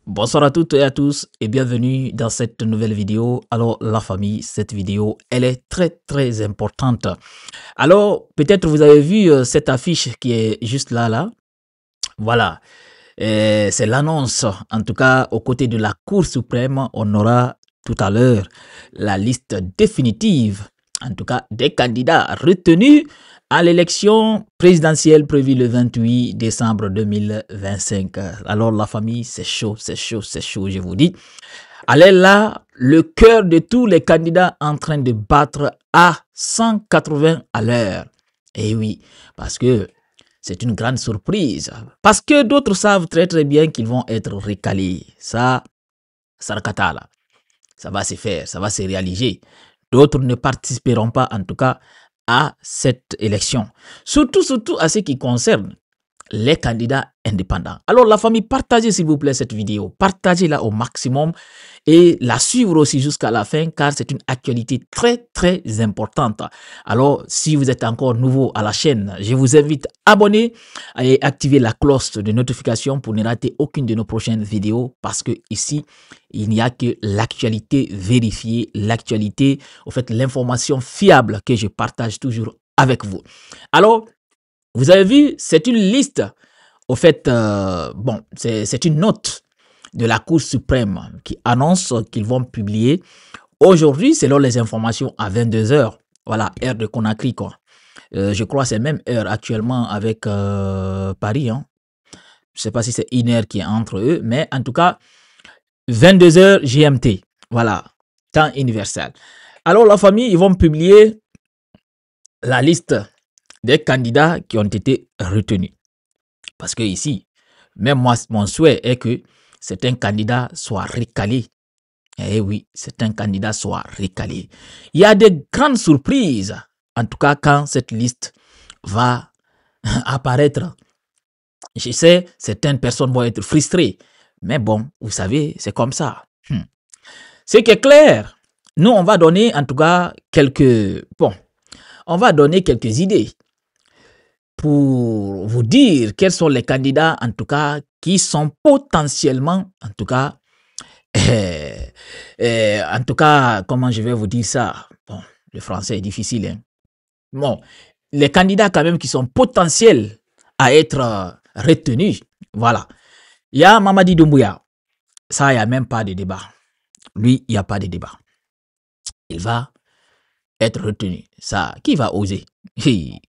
Bonsoir à toutes et à tous et bienvenue dans cette nouvelle vidéo. Alors la famille, cette vidéo, elle est très importante. Alors peut-être vous avez vu cette affiche qui est juste là. Voilà, c'est l'annonce. En tout cas, aux côtés de la Cour suprême, on aura tout à l'heure la liste définitive, en tout cas des candidats retenus à l'élection présidentielle prévue le 28 décembre 2025. Alors la famille, c'est chaud, je vous dis. Allez là, le cœur de tous les candidats en train de battre à 180 à l'heure. Et oui, parce que c'est une grande surprise. Parce que d'autres savent très bien qu'ils vont être recalés. Ça là, ça va se faire, ça va se réaliser. D'autres ne participeront pas en tout cas à cette élection. Surtout à ce qui concerne les candidats indépendants. Alors la famille, partagez s'il vous plaît cette vidéo, partagez-la au maximum et la suivre aussi jusqu'à la fin car c'est une actualité très importante. Alors si vous êtes encore nouveau à la chaîne, je vous invite à abonner et activer la cloche de notification pour ne rater aucune de nos prochaines vidéos parce que ici il n'y a que l'actualité vérifiée, l'actualité, au fait l'information fiable que je partage toujours avec vous. Alors vous avez vu, c'est une liste, au fait, bon, c'est une note de la Cour suprême qui annonce qu'ils vont publier aujourd'hui, selon les informations, à 22 h. Voilà, heure de Conakry, quoi. Je crois que c'est même heure actuellement avec Paris. Hein. Je ne sais pas si c'est une heure qui est entre eux, mais en tout cas, 22 h GMT. Voilà, temps universel. Alors, la famille, ils vont publier la liste des candidats qui ont été retenus. Parce que ici, même moi, mon souhait est que certains candidats soient recalés. Eh oui, certains candidats soient recalés. Il y a des grandes surprises, en tout cas quand cette liste va apparaître. Je sais, certaines personnes vont être frustrées. Mais bon, vous savez, c'est comme ça. Ce qui est clair, nous, on va donner en tout cas on va donner quelques idées pour vous dire quels sont les candidats, en tout cas, qui sont potentiellement, en tout cas, comment je vais vous dire ça? Bon, le français est difficile. Hein? Bon, les candidats quand même qui sont potentiels à être retenus, voilà. Il y a Mamadi Doumbouya. Ça, il n'y a même pas de débat. Lui, il n'y a pas de débat. Il va être retenu. Ça, qui va oser?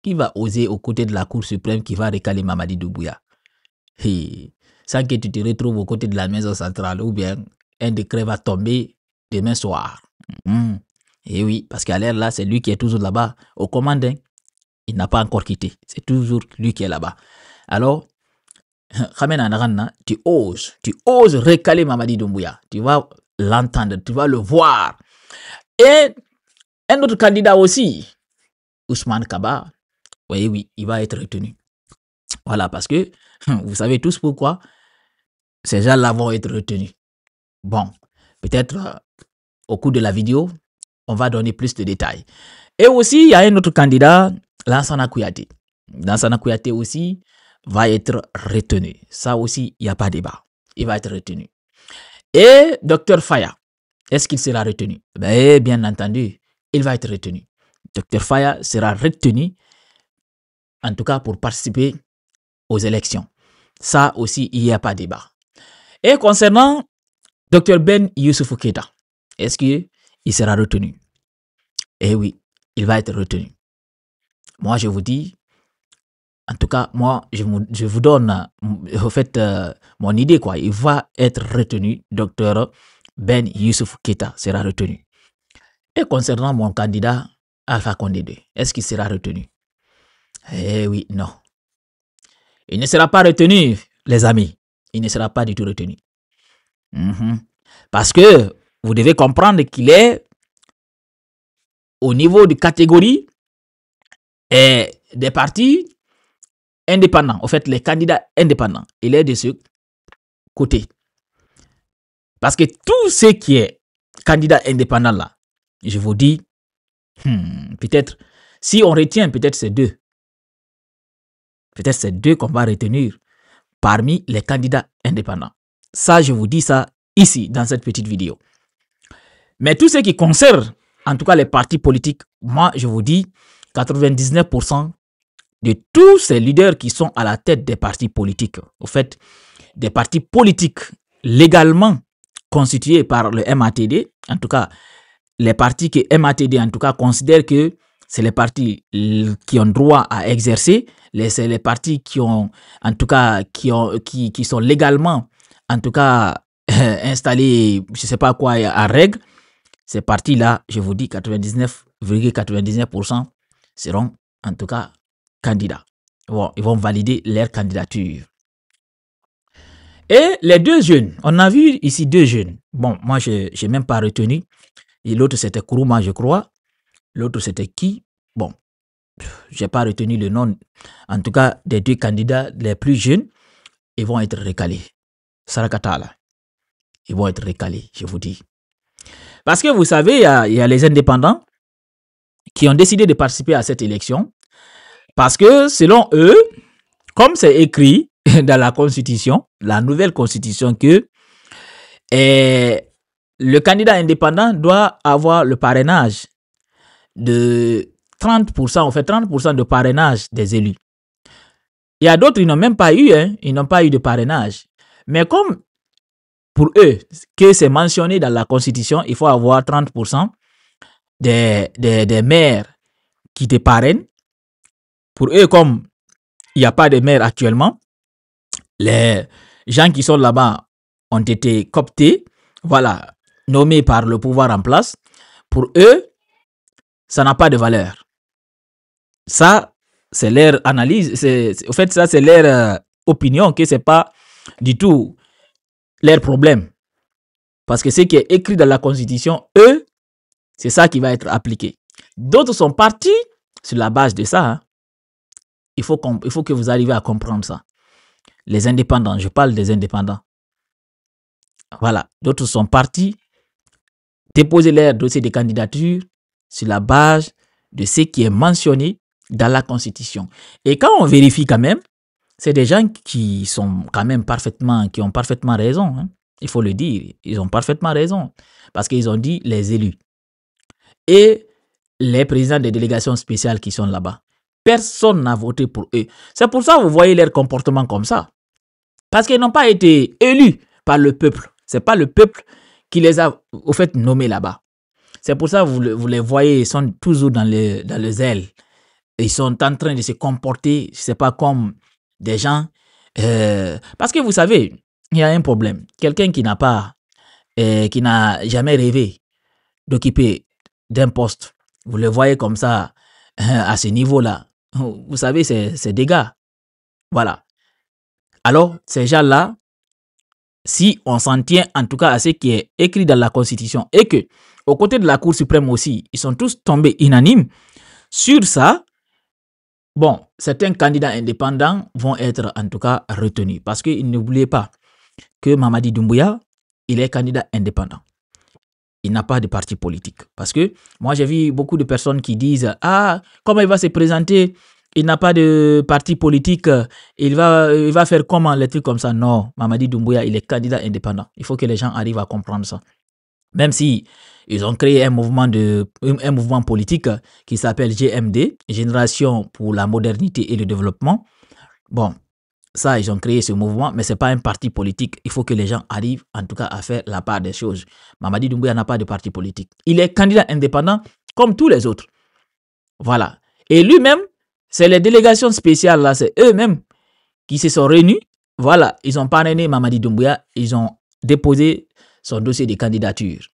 Qui va oser aux côtés de la Cour suprême qui va recaler Mamadi Doumbouya? Sans que tu te retrouves aux côtés de la maison centrale ou bien un décret va tomber demain soir. Et oui, parce qu'à l'air là, c'est lui qui est toujours là-bas au commandant. Il n'a pas encore quitté. C'est toujours lui qui est là-bas. Alors, tu oses recaler Mamadi Doumbouya. Tu vas l'entendre, tu vas le voir. Et un autre candidat aussi, Ousmane Kaba, oui, il va être retenu. Voilà, parce que vous savez tous pourquoi ces gens-là vont être retenus. Bon, peut-être au cours de la vidéo, on va donner plus de détails. Et aussi, il y a un autre candidat, Lansana Kouyaté. Lansana Kouyaté aussi va être retenu. Ça aussi, il n'y a pas de débat. Il va être retenu. Et Dr Faya, est-ce qu'il sera retenu? Bien entendu, il va être retenu. Dr Faya sera retenu, en tout cas pour participer aux élections. Ça aussi, il n'y a pas de débat. Et concernant Dr Ben Youssoufou Keita, est-ce qu'il sera retenu? Eh oui, il va être retenu. Moi, je vous dis, en tout cas, moi, je vous donne, au fait, mon idée, quoi. Il va être retenu, Dr Ben Youssoufou Keita sera retenu. Et concernant mon candidat, Alpha Condé 2, est-ce qu'il sera retenu? Eh oui, non. Il ne sera pas retenu, les amis. Il ne sera pas du tout retenu. Parce que vous devez comprendre qu'il est au niveau de catégorie et des partis indépendants. En fait, les candidats indépendants, il est de ce côté. Parce que tout ce qui est candidat indépendant là, je vous dis, peut-être, si on retient, peut-être c'est deux. Peut-être c'est deux qu'on va retenir parmi les candidats indépendants. Ça, je vous dis ça ici, dans cette petite vidéo. Mais tout ce qui concerne, en tout cas les partis politiques, moi, je vous dis, 99% de tous ces leaders qui sont à la tête des partis politiques, au fait, des partis politiques légalement constitués par le MATD, en tout cas, les partis que MATD, en tout cas, considèrent que c'est les partis qui ont droit à exercer, c'est les partis qui ont, en tout cas, qui sont légalement, en tout cas, installés, je ne sais pas quoi, à règle. Ces partis-là, je vous dis, 99,99% seront, en tout cas, candidats. Bon, ils vont valider leur candidature. Et les deux jeunes, on a vu ici deux jeunes. Bon, moi, je n'ai même pas retenu. Et l'autre, c'était Kourouma, je crois. L'autre, c'était qui? Bon, je n'ai pas retenu le nom. En tout cas, des deux candidats les plus jeunes, ils vont être recalés. Sarakatala. Ils vont être recalés, je vous dis. Parce que vous savez, il y a les indépendants qui ont décidé de participer à cette élection. Parce que selon eux, comme c'est écrit dans la constitution, la nouvelle constitution, que le candidat indépendant doit avoir le parrainage de 30%, en fait 30% de parrainage des élus. Il y a d'autres, ils n'ont même pas eu, ils n'ont pas eu de parrainage. Mais comme pour eux, que c'est mentionné dans la constitution, il faut avoir 30% des maires qui te parrainent. Pour eux, comme il n'y a pas de maire actuellement, les gens qui sont là-bas ont été cooptés, voilà, nommés par le pouvoir en place. Pour eux, ça n'a pas de valeur. Ça, c'est leur analyse. En fait, ça, c'est leur opinion, que ce n'est pas du tout leur problème. Parce que ce qui est écrit dans la Constitution, eux, c'est ça qui va être appliqué. D'autres sont partis sur la base de ça. Hein. Il faut que vous arriviez à comprendre ça. Les indépendants, je parle des indépendants. Voilà, d'autres sont partis déposer leur dossier de candidature sur la base de ce qui est mentionné dans la Constitution. Et quand on vérifie quand même, c'est des gens qui sont quand même qui ont parfaitement raison. Hein. Il faut le dire, ils ont parfaitement raison. Parce qu'ils ont dit les élus. Et les présidents des délégations spéciales qui sont là-bas. Personne n'a voté pour eux. C'est pour ça que vous voyez leur comportement comme ça. Parce qu'ils n'ont pas été élus par le peuple. Ce n'est pas le peuple qui les a au fait nommés là-bas. C'est pour ça que vous les voyez, ils sont toujours dans le zèle. Ils sont en train de se comporter, je ne sais pas, comme des gens. Parce que vous savez, il y a un problème. Quelqu'un qui n'a jamais rêvé d'occuper d'un poste, vous le voyez comme ça, à ce niveau-là. Vous savez, c'est des gars. Voilà. Alors, ces gens-là, si on s'en tient en tout cas à ce qui est écrit dans la Constitution et que, aux côtés de la Cour suprême aussi, ils sont tous tombés unanimes sur ça, bon, certains candidats indépendants vont être en tout cas retenus. Parce qu'il n'oubliez pas que Mamadi Doumbouya, il est candidat indépendant. Il n'a pas de parti politique. Parce que moi, j'ai vu beaucoup de personnes qui disent « Ah, comment il va se présenter ? Il n'a pas de parti politique. Il va faire comment les trucs comme ça ?» Non, Mamadi Doumbouya, il est candidat indépendant. Il faut que les gens arrivent à comprendre ça. Même si ils ont créé un mouvement politique qui s'appelle GMD, Génération pour la modernité et le développement. Bon, ça, ils ont créé ce mouvement, mais ce n'est pas un parti politique. Il faut que les gens arrivent, en tout cas, à faire la part des choses. Mamadi Doumbouya n'a pas de parti politique. Il est candidat indépendant comme tous les autres. Voilà. Et lui-même, c'est les délégations spéciales, là, c'est eux-mêmes qui se sont réunis. Voilà, ils ont parrainé Mamadi Doumbouya, ils ont déposé son dossier de candidature.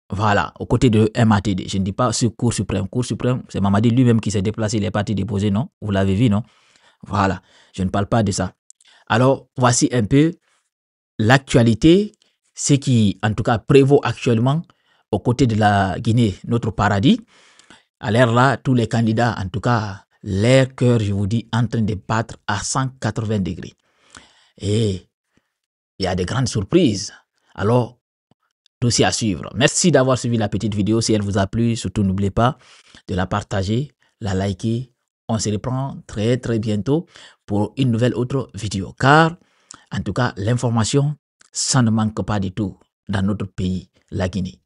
Voilà, aux côtés de MATD. Je ne dis pas sur Cour suprême. Cour suprême, c'est Mamadi lui-même qui s'est déplacé, il est parti déposer, non? Vous l'avez vu, non? Voilà, je ne parle pas de ça. Alors, voici un peu l'actualité, ce qui, en tout cas, prévaut actuellement aux côtés de la Guinée, notre paradis. À l'heure là, tous les candidats, en tout cas, leur cœur, je vous dis, en train de battre à 180 degrés. Et il y a de grandes surprises. Alors, dossier à suivre. Merci d'avoir suivi la petite vidéo. Si elle vous a plu, surtout n'oubliez pas de la partager, la liker. On se reprend très très bientôt pour une nouvelle autre vidéo. Car, en tout cas, l'information, ça ne manque pas du tout dans notre pays, la Guinée.